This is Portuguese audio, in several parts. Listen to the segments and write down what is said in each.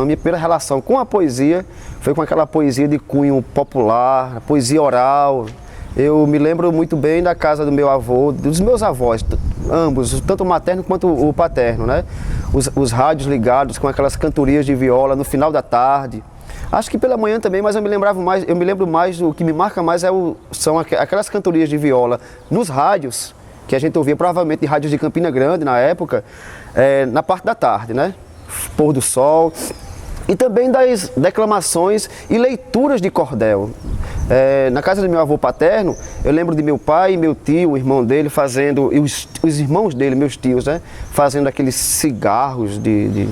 relação, minha primeira relação com a poesia foi com aquela poesia de cunho popular, poesia oral. Eu me lembro muito bem da casa do meu avô, dos meus avós, ambos, tanto o materno quanto o paterno, né? Os rádios ligados com aquelas cantorias de viola no final da tarde. Acho que pela manhã também, mas eu me lembro mais, o que me marca mais são aquelas cantorias de viola nos rádios, que a gente ouvia provavelmente de rádios de Campina Grande na época, na parte da tarde, né? Pôr do sol. E também das declamações e leituras de cordel. Na casa do meu avô paterno, eu lembro de meu pai e meu tio, o irmão dele, fazendo, e os irmãos dele, meus tios, né? Fazendo aqueles cigarros de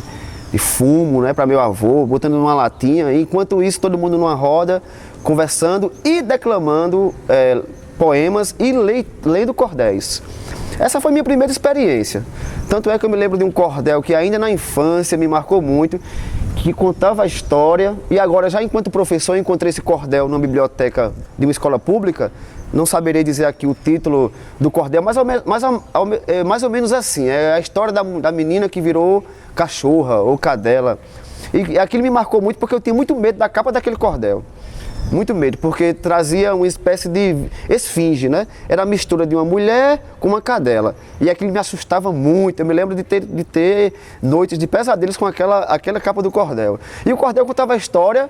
fumo, né, para meu avô, botando numa latinha. E enquanto isso, todo mundo numa roda, conversando e declamando poemas e lendo cordéis. Essa foi minha primeira experiência. Tanto é que eu me lembro de um cordel que ainda na infância me marcou muito, que contava a história, e agora já enquanto professor eu encontrei esse cordel numa biblioteca de uma escola pública. Não saberei dizer aqui o título do cordel, mais ou menos assim, é a história da menina que virou cachorra ou cadela. E aquilo me marcou muito porque eu tinha muito medo da capa daquele cordel. Muito medo, porque trazia uma espécie de esfinge, né? Era a mistura de uma mulher com uma cadela. E aquilo me assustava muito. Eu me lembro de ter noites de pesadelos com aquela capa do cordel. E o cordel contava a história,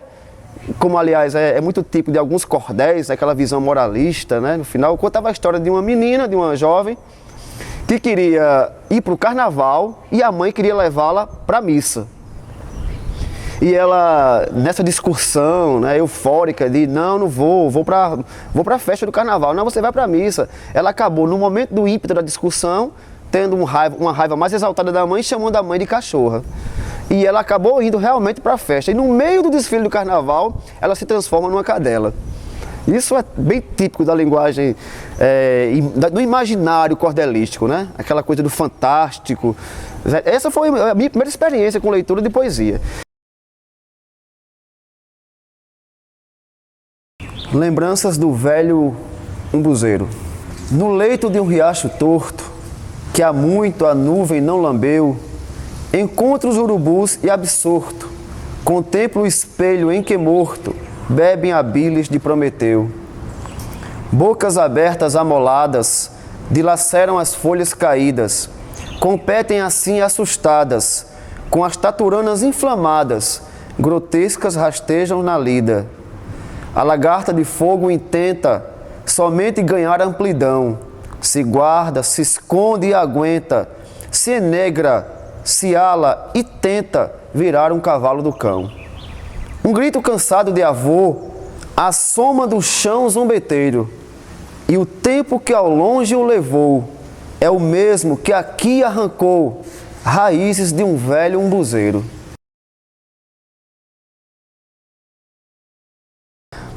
como aliás é muito típico de alguns cordéis, aquela visão moralista, né? No final, contava a história de uma menina, de uma jovem, que queria ir para o carnaval e a mãe queria levá-la para a missa. E ela, nessa discussão, né, eufórica de não vou para a festa do carnaval, não, você vai para a missa. Ela acabou, no momento do ímpeto da discussão, tendo uma raiva mais exaltada da mãe, chamando a mãe de cachorra. E ela acabou indo realmente para a festa. E no meio do desfile do carnaval, ela se transforma numa cadela. Isso é bem típico da linguagem, do imaginário cordelístico, né? Aquela coisa do fantástico. Essa foi a minha primeira experiência com leitura de poesia. Lembranças do velho umbuzeiro. No leito de um riacho torto, que há muito a nuvem não lambeu, encontro os urubus e absorto, contemplo o espelho em que morto, bebem a bilis de Prometeu. Bocas abertas amoladas, dilaceram as folhas caídas, competem assim assustadas, com as taturanas inflamadas, grotescas rastejam na lida. A lagarta de fogo intenta somente ganhar amplidão, se guarda, se esconde e aguenta, se enegra, se ala e tenta virar um cavalo do cão. Um grito cansado de avô assoma do chão zombeteiro, e o tempo que ao longe o levou é o mesmo que aqui arrancou raízes de um velho umbuzeiro.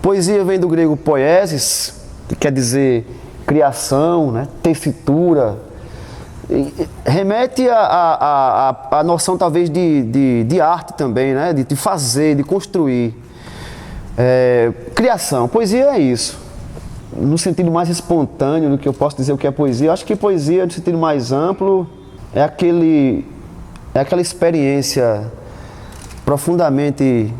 Poesia vem do grego poiesis, que quer dizer criação, né? Tessitura. Remete à noção talvez de arte também, né? De fazer, de construir. Criação. Poesia é isso. No sentido mais espontâneo do que eu posso dizer o que é poesia, eu acho que poesia, no sentido mais amplo, é aquela experiência profundamente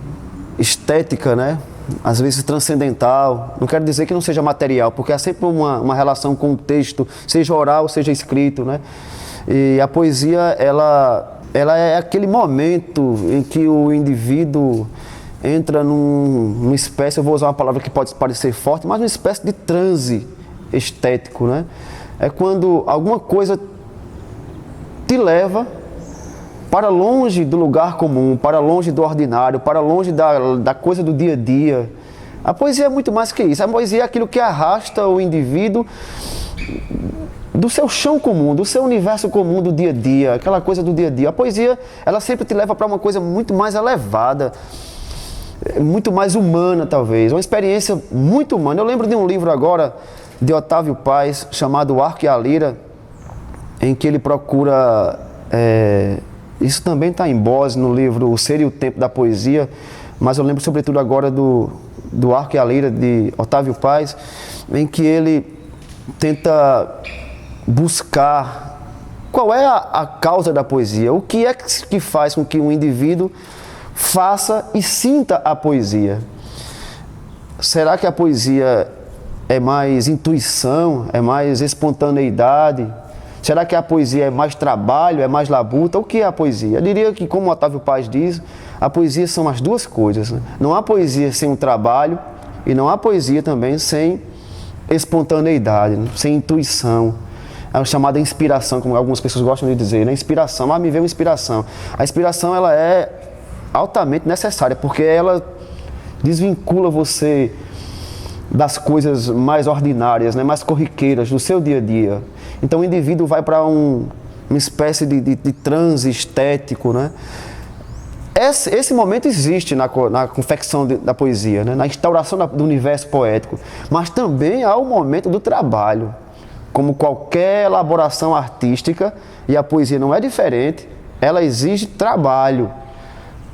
estética, né? Às vezes transcendental. Não quero dizer que não seja material, porque há sempre uma relação com o texto, seja oral, seja escrito, né? E a poesia, ela é aquele momento em que o indivíduo entra numa espécie, eu vou usar uma palavra que pode parecer forte, mas uma espécie de transe estético, né? É quando alguma coisa te leva para longe do lugar comum, para longe do ordinário, para longe da coisa do dia a dia. A poesia é muito mais que isso. A poesia é aquilo que arrasta o indivíduo do seu chão comum, do seu universo comum do dia a dia, aquela coisa do dia a dia. A poesia, ela sempre te leva para uma coisa muito mais elevada, muito mais humana talvez, uma experiência muito humana. Eu lembro de um livro agora, de Otávio Paz, chamado O Arco e a Lira, em que ele procura... Isso também está em Bose, no livro O Ser e o Tempo da Poesia, mas eu lembro sobretudo agora do Arco e a Lira, de Otávio Paz, em que ele tenta buscar qual é a causa da poesia, o que é que faz com que um indivíduo faça e sinta a poesia. Será que a poesia é mais intuição, é mais espontaneidade? Será que a poesia é mais trabalho, é mais labuta? O que é a poesia? Eu diria que, como Otávio Paz diz, a poesia são as duas coisas, né? Não há poesia sem um trabalho e não há poesia também sem espontaneidade, né? Sem intuição. É a chamada inspiração, como algumas pessoas gostam de dizer, né? Inspiração, me veio uma inspiração. A inspiração, ela é altamente necessária, porque ela desvincula você das coisas mais ordinárias, né? Mais corriqueiras do seu dia a dia. Então o indivíduo vai para uma espécie de transe estético, né? Esse momento existe na confecção da poesia, né? Na instauração do universo poético, mas também há o momento do trabalho. Como qualquer elaboração artística, e a poesia não é diferente, ela exige trabalho.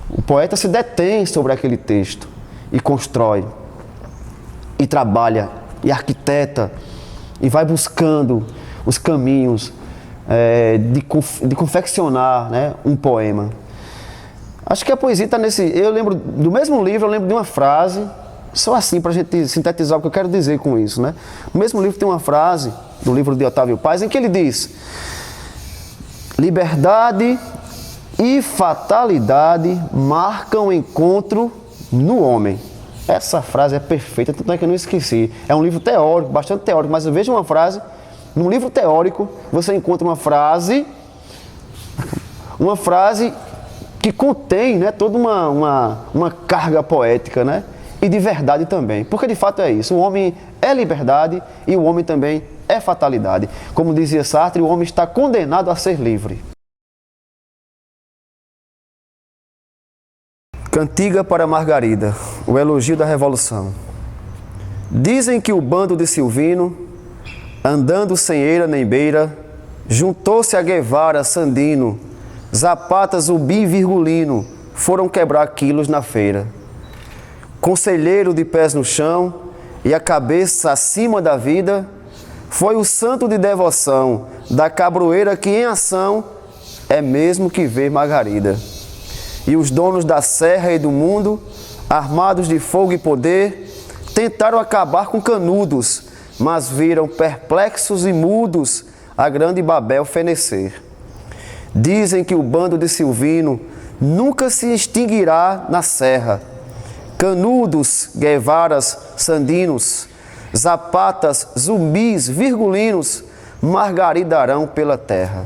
O poeta se detém sobre aquele texto e constrói, e trabalha, e arquiteta, e vai buscando os caminhos de confeccionar, né, um poema. Acho que a poesia está nesse... Eu lembro do mesmo livro, eu lembro de uma frase, só assim para a gente sintetizar o que eu quero dizer com isso, né? No mesmo livro tem uma frase, do livro de Otávio Paz, em que ele diz: liberdade e fatalidade marcam o encontro no homem. Essa frase é perfeita, tanto é que eu não esqueci. É um livro teórico, bastante teórico, mas eu vejo uma frase, num livro teórico, você encontra uma frase que contém, né, toda uma carga poética, né, e de verdade também. Porque de fato é isso, o homem é liberdade e o homem também é fatalidade. Como dizia Sartre, o homem está condenado a ser livre. Cantiga para Margarida, o elogio da Revolução. Dizem que o bando de Silvino, andando sem eira nem beira, juntou-se a Guevara, Sandino, Zapata, Zumbi e Virgulino, foram quebrar quilos na feira. Conselheiro de pés no chão e a cabeça acima da vida, foi o santo de devoção da cabroeira que em ação é mesmo que ver Margarida. E os donos da serra e do mundo, armados de fogo e poder, tentaram acabar com Canudos, mas viram perplexos e mudos a grande Babel fenecer. Dizem que o bando de Silvino nunca se extinguirá na serra. Canudos, Guevaras, Sandinos, Zapatas, Zumbis, Virgulinos, margaridarão pela terra.